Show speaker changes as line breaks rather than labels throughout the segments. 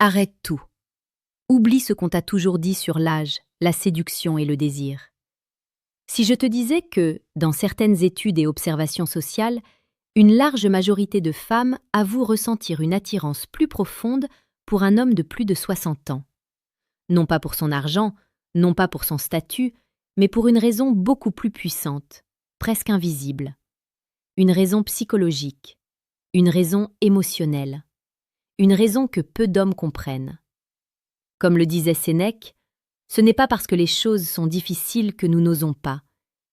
Arrête tout. Oublie ce qu'on t'a toujours dit sur l'âge, la séduction et le désir. Si je te disais que, dans certaines études et observations sociales, une large majorité de femmes avouent ressentir une attirance plus profonde pour un homme de plus de 60 ans. Non pas pour son argent, non pas pour son statut, mais pour une raison beaucoup plus puissante, presque invisible. Une raison psychologique, une raison émotionnelle, une raison que peu d'hommes comprennent. Comme le disait Sénèque, ce n'est pas parce que les choses sont difficiles que nous n'osons pas,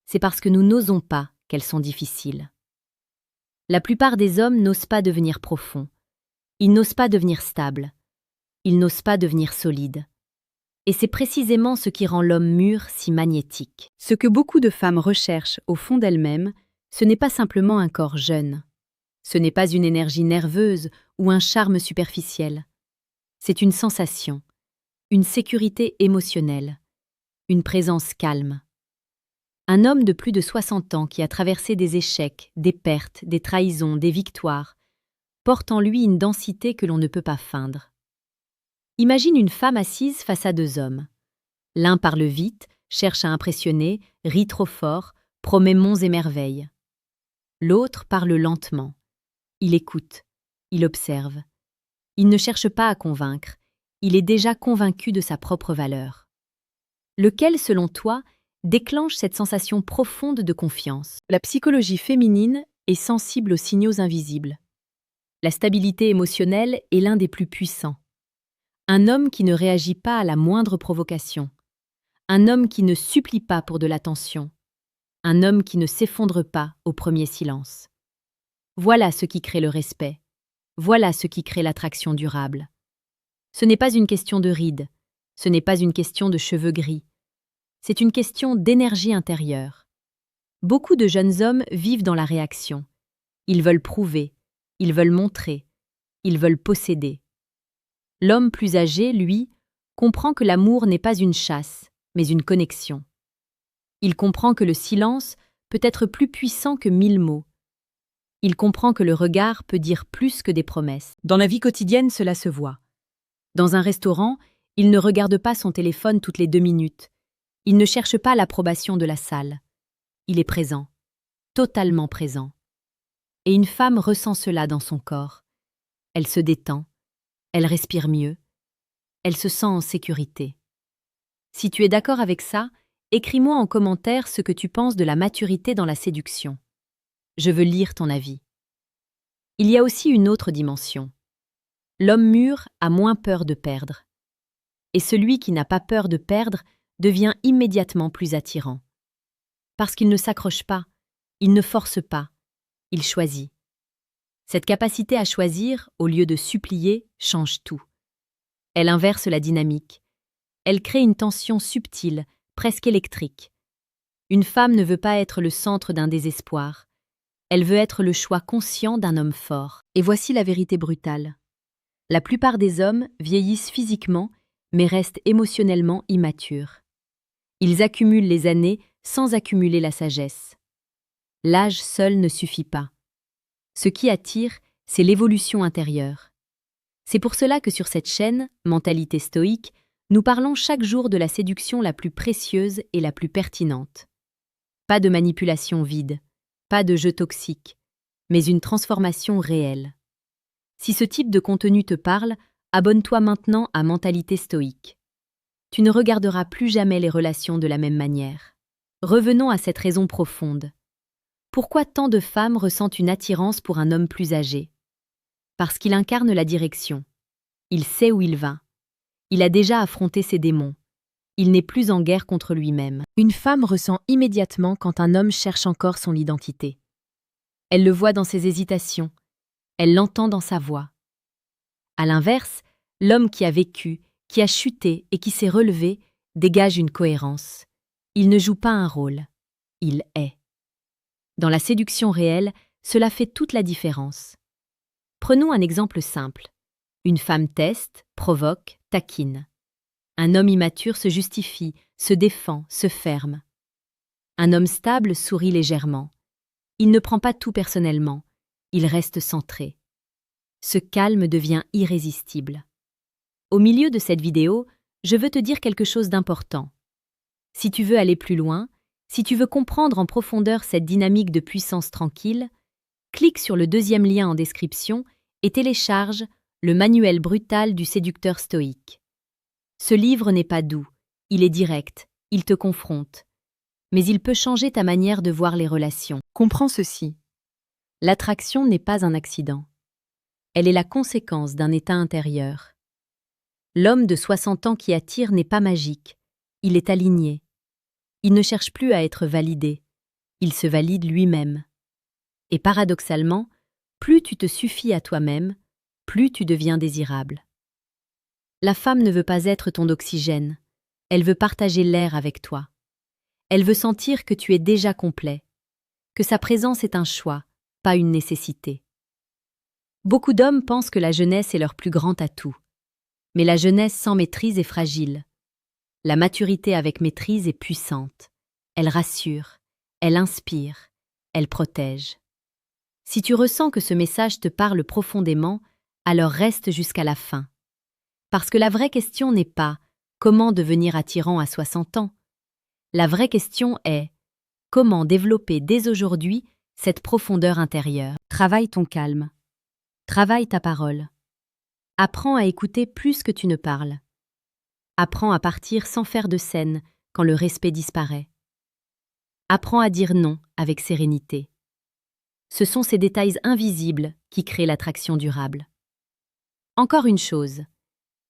c'est parce que nous n'osons pas qu'elles sont difficiles. La plupart des hommes n'osent pas devenir profonds, ils n'osent pas devenir stables, ils n'osent pas devenir solides. Et c'est précisément ce qui rend l'homme mûr si magnétique. Ce que beaucoup de femmes recherchent au fond d'elles-mêmes, ce n'est pas simplement un corps jeune. Ce n'est pas une énergie nerveuse ou un charme superficiel. C'est une sensation, une sécurité émotionnelle, une présence calme. Un homme de plus de 60 ans qui a traversé des échecs, des pertes, des trahisons, des victoires, porte en lui une densité que l'on ne peut pas feindre. Imagine une femme assise face à deux hommes. L'un parle vite, cherche à impressionner, rit trop fort, promet monts et merveilles. L'autre parle lentement. Il écoute, il observe. Il ne cherche pas à convaincre, il est déjà convaincu de sa propre valeur. Lequel, selon toi, déclenche cette sensation profonde de confiance? La psychologie féminine est sensible aux signaux invisibles. La stabilité émotionnelle est l'un des plus puissants. Un homme qui ne réagit pas à la moindre provocation. Un homme qui ne supplie pas pour de l'attention. Un homme qui ne s'effondre pas au premier silence. Voilà ce qui crée le respect. Voilà ce qui crée l'attraction durable. Ce n'est pas une question de rides. Ce n'est pas une question de cheveux gris. C'est une question d'énergie intérieure. Beaucoup de jeunes hommes vivent dans la réaction. Ils veulent prouver, ils veulent montrer, ils veulent posséder. L'homme plus âgé, lui, comprend que l'amour n'est pas une chasse, mais une connexion. Il comprend que le silence peut être plus puissant que 1000 mots. Il comprend que le regard peut dire plus que des promesses. Dans la vie quotidienne, cela se voit. Dans un restaurant, il ne regarde pas son téléphone toutes les 2 minutes. Il ne cherche pas l'approbation de la salle. Il est présent, totalement présent. Et une femme ressent cela dans son corps. Elle se détend. Elle respire mieux. Elle se sent en sécurité. Si tu es d'accord avec ça, écris-moi en commentaire ce que tu penses de la maturité dans la séduction. Je veux lire ton avis. Il y a aussi une autre dimension. L'homme mûr a moins peur de perdre. Et celui qui n'a pas peur de perdre devient immédiatement plus attirant. Parce qu'il ne s'accroche pas, il ne force pas, il choisit. Cette capacité à choisir, au lieu de supplier, change tout. Elle inverse la dynamique. Elle crée une tension subtile, presque électrique. Une femme ne veut pas être le centre d'un désespoir. Elle veut être le choix conscient d'un homme fort. Et voici la vérité brutale. La plupart des hommes vieillissent physiquement, mais restent émotionnellement immatures. Ils accumulent les années sans accumuler la sagesse. L'âge seul ne suffit pas. Ce qui attire, c'est l'évolution intérieure. C'est pour cela que sur cette chaîne, Mentalité stoïque, nous parlons chaque jour de la séduction la plus précieuse et la plus pertinente. Pas de manipulation vide, pas de jeu toxique, mais une transformation réelle. Si ce type de contenu te parle, abonne-toi maintenant à Mentalité stoïque. Tu ne regarderas plus jamais les relations de la même manière. Revenons à cette raison profonde. Pourquoi tant de femmes ressentent une attirance pour un homme plus âgé? Parce qu'il incarne la direction. Il sait où il va. Il a déjà affronté ses démons. Il n'est plus en guerre contre lui-même. Une femme ressent immédiatement quand un homme cherche encore son identité. Elle le voit dans ses hésitations. Elle l'entend dans sa voix. À l'inverse, l'homme qui a vécu, qui a chuté et qui s'est relevé dégage une cohérence. Il ne joue pas un rôle. Il est. Dans la séduction réelle, cela fait toute la différence. Prenons un exemple simple. Une femme teste, provoque, taquine. Un homme immature se justifie, se défend, se ferme. Un homme stable sourit légèrement. Il ne prend pas tout personnellement. Il reste centré. Ce calme devient irrésistible. Au milieu de cette vidéo, je veux te dire quelque chose d'important. Si tu veux aller plus loin, si tu veux comprendre en profondeur cette dynamique de puissance tranquille, clique sur le deuxième lien en description et télécharge le manuel brutal du séducteur stoïque. Ce livre n'est pas doux, il est direct, il te confronte, mais il peut changer ta manière de voir les relations. Comprends ceci. L'attraction n'est pas un accident. Elle est la conséquence d'un état intérieur. L'homme de 60 ans qui attire n'est pas magique, il est aligné. Il ne cherche plus à être validé, il se valide lui-même. Et paradoxalement, plus tu te suffis à toi-même, plus tu deviens désirable. La femme ne veut pas être ton oxygène, elle veut partager l'air avec toi. Elle veut sentir que tu es déjà complet, que sa présence est un choix, pas une nécessité. Beaucoup d'hommes pensent que la jeunesse est leur plus grand atout. Mais la jeunesse sans maîtrise est fragile. La maturité avec maîtrise est puissante. Elle rassure, elle inspire, elle protège. Si tu ressens que ce message te parle profondément, alors reste jusqu'à la fin. Parce que la vraie question n'est pas « Comment devenir attirant à 60 ans ?» La vraie question est « Comment développer dès aujourd'hui cette profondeur intérieure ?» Travaille ton calme. Travaille ta parole. Apprends à écouter plus que tu ne parles. Apprends à partir sans faire de scène quand le respect disparaît. Apprends à dire non avec sérénité. Ce sont ces détails invisibles qui créent l'attraction durable. Encore une chose,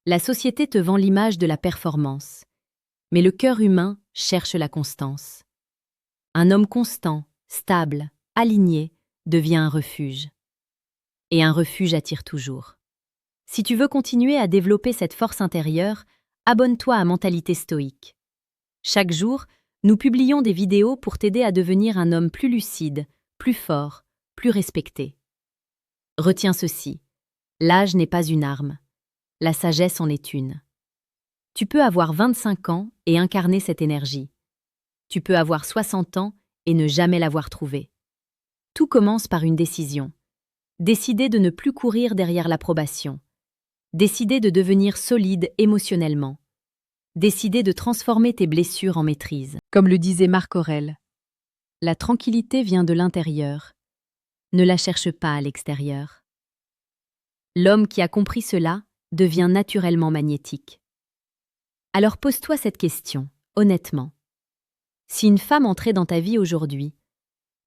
la société te vend l'image de la performance, mais le cœur humain cherche la constance. Un homme constant, stable, aligné, devient un refuge. Et un refuge attire toujours. Si tu veux continuer à développer cette force intérieure, abonne-toi à Mentalité Stoïque. Chaque jour, nous publions des vidéos pour t'aider à devenir un homme plus lucide, plus fort, plus respecté. Retiens ceci, l'âge n'est pas une arme, la sagesse en est une. Tu peux avoir 25 ans et incarner cette énergie. Tu peux avoir 60 ans et ne jamais l'avoir trouvée. Tout commence par une décision. Décider de ne plus courir derrière l'approbation. Décider de devenir solide émotionnellement. Décider de transformer tes blessures en maîtrise. Comme le disait Marc Aurèle, la tranquillité vient de l'intérieur. Ne la cherche pas à l'extérieur. L'homme qui a compris cela devient naturellement magnétique. Alors pose-toi cette question, honnêtement. Si une femme entrait dans ta vie aujourd'hui,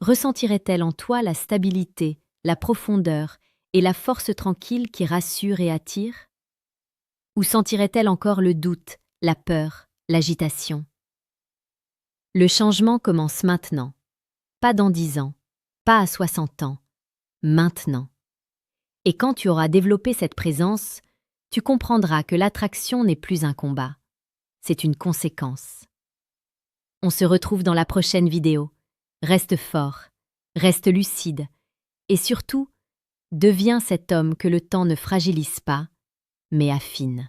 ressentirait-elle en toi la stabilité, la profondeur et la force tranquille qui rassure et attire? Ou sentirait-elle encore le doute, la peur, l'agitation? Le changement commence maintenant. Pas dans 10 ans, pas à 60 ans, maintenant. Et quand tu auras développé cette présence, tu comprendras que l'attraction n'est plus un combat, c'est une conséquence. On se retrouve dans la prochaine vidéo. Reste fort, reste lucide, et surtout, deviens cet homme que le temps ne fragilise pas, mais affine.